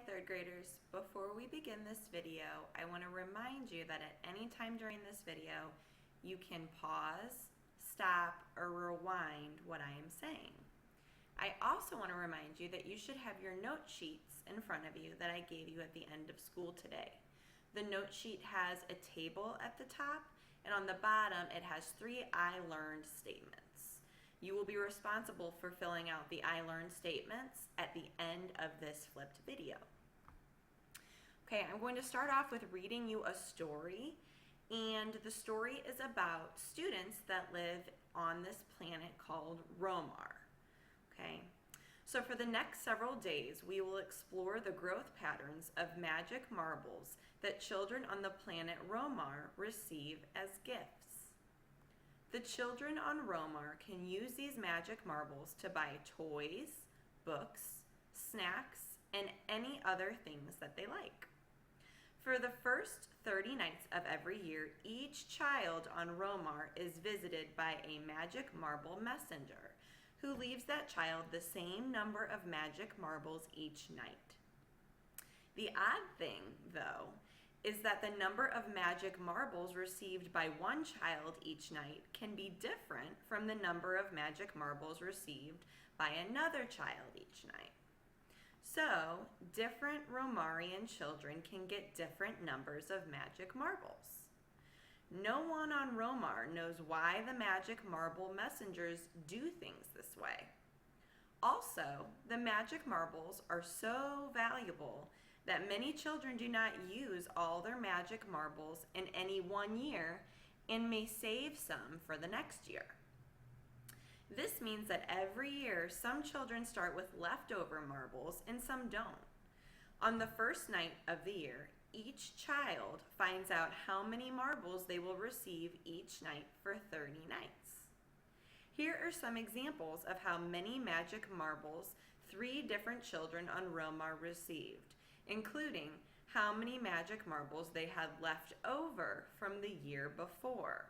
third graders, before we begin this video, I want to remind you that at any time during this video, you can pause, stop, or rewind what I am saying. I also want to remind you that you should have your note sheets in front of you that I gave you at the end of school today. The note sheet has a table at the top, and on the bottom it has 3 I learned statements. You will be responsible for filling out the I learned statements at the end of this flipped video. Okay, I'm going to start off with reading you a story, and the story is about students that live on this planet called Rhomaar. Okay, so for the next several days, we will explore the growth patterns of magic marbles that children on the planet Rhomaar receive as gifts. The children on Rhomaar can use these magic marbles to buy toys, books, snacks, and any other things that they like. For the first 30 nights of every year, each child on Rhomaar is visited by a magic marble messenger who leaves that child the same number of magic marbles each night. The odd thing, though, is that the number of magic marbles received by one child each night can be different from the number of magic marbles received by another child each night. So, different Rhomaarian children can get different numbers of magic marbles. No one on Rhomaar knows why the magic marble messengers do things this way. Also, the magic marbles are so valuable that many children do not use all their magic marbles in any one year and may save some for the next year. This means that every year some children start with leftover marbles and some don't. On the first night of the year, each child finds out how many marbles they will receive each night for 30 nights. Here are some examples of how many magic marbles 3 different children on Rhomaar received, including how many magic marbles they had left over from the year before.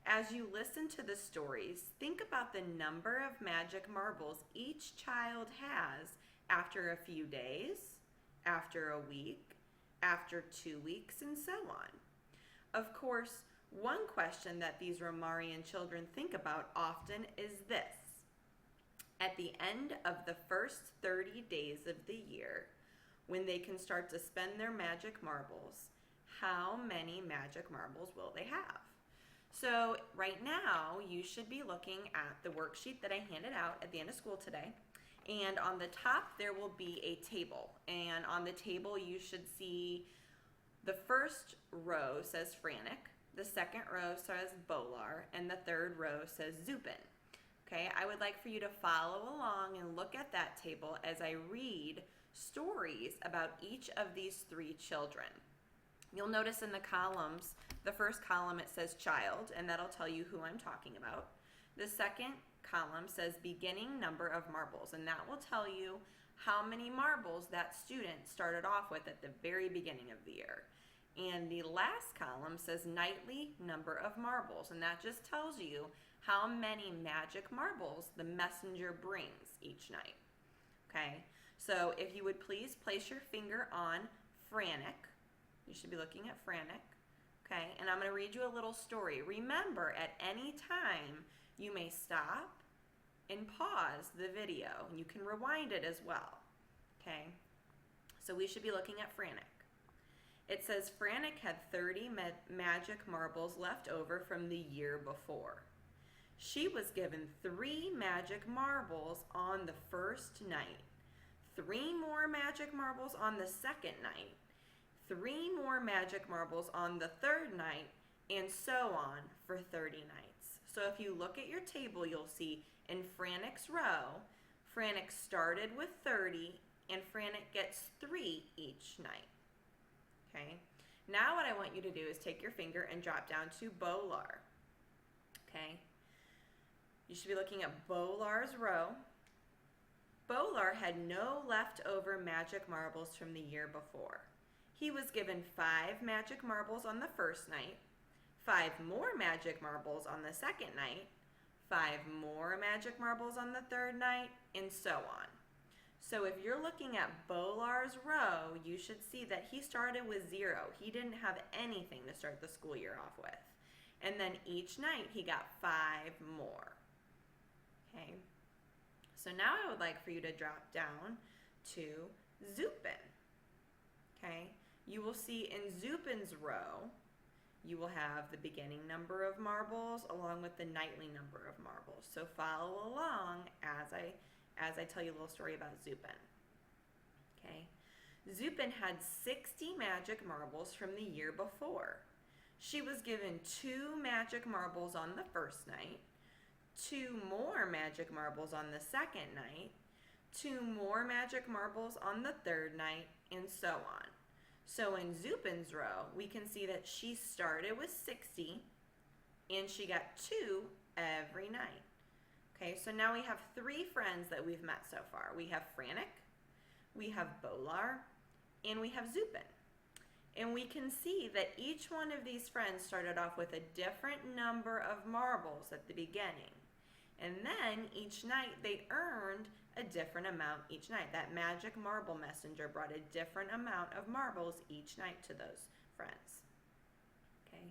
As you listen to the stories, think about the number of magic marbles each child has after a few days, after a week, after 2 weeks, and so on. Of course, one question that these Rhomaarian children think about often is this: at the end of the first 30 days of the year, when they can start to spend their magic marbles, how many magic marbles will they have? So right now, you should be looking at the worksheet that I handed out at the end of school today. And on the top, there will be a table. And on the table, you should see the first row says Frantic, the second row says Bolar, and the third row says Zupin. Okay, I would like for you to follow along and look at that table as I read stories about each of these 3 children. You'll notice in the columns, the first column it says child, and that'll tell you who I'm talking about. The second column says beginning number of marbles, and that will tell you how many marbles that student started off with at the very beginning of the year. And the last column says nightly number of marbles, and that just tells you how many magic marbles the messenger brings each night. Okay, so if you would please place your finger on Frantic. You should be looking at Frantic. Okay, and I'm going to read you a little story. Remember, at any time, you may stop and pause the video, and you can rewind it as well. Okay, so we should be looking at Frantic. It says Frantic had 30 magic marbles left over from the year before. She was given 3 magic marbles on the first night, 3 more magic marbles on the second night, 3 more magic marbles on the third night, and so on for 30 nights. So if you look at your table, you'll see in Frantic's row, Frantic started with 30, and Frantic gets 3 each night. Okay, now what I want you to do is take your finger and drop down to Bolar. Okay, you should be looking at Bolar's row. Bolar had no leftover magic marbles from the year before. He was given 5 magic marbles on the first night, 5 more magic marbles on the second night, 5 more magic marbles on the third night, and so on. So if you're looking at Bolar's row, you should see that he started with 0. He didn't have anything to start the school year off with. And then each night he got 5 more. Okay. So now I would like for you to drop down to Zupin. Okay. You will see in Zupin's row, you will have the beginning number of marbles along with the nightly number of marbles. So follow along as I tell you a little story about Zupin. Okay. Zupin had 60 magic marbles from the year before. She was given 2 magic marbles on the first night, 2 more magic marbles on the second night, 2 more magic marbles on the third night, and so on. So in Zupin's row, we can see that she started with 60 and she got 2 every night. Okay, so now we have 3 friends that we've met so far. We have Frantic, we have Bolar, and we have Zupin. And we can see that each one of these friends started off with a different number of marbles at the beginning. And then each night they earned a different amount each night. That magic marble messenger brought a different amount of marbles each night to those friends. Okay.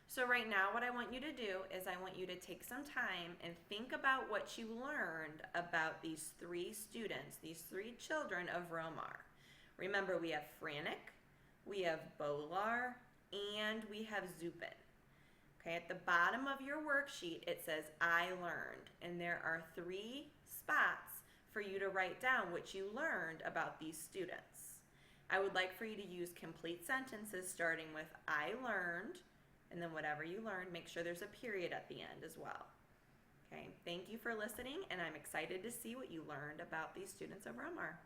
So right now what I want you to do is I want you to take some time and think about what you learned about these 3 students, these 3 children of Rhomaar. Remember, we have Frantic, we have Bolar, and we have Zupin. Okay, at the bottom of your worksheet it says I learned, and there are 3 spots for you to write down what you learned about these students. I would like for you to use complete sentences starting with I learned, and then whatever you learned, make sure there's a period at the end as well. Okay, thank you for listening, and I'm excited to see what you learned about these students of Rhomaar.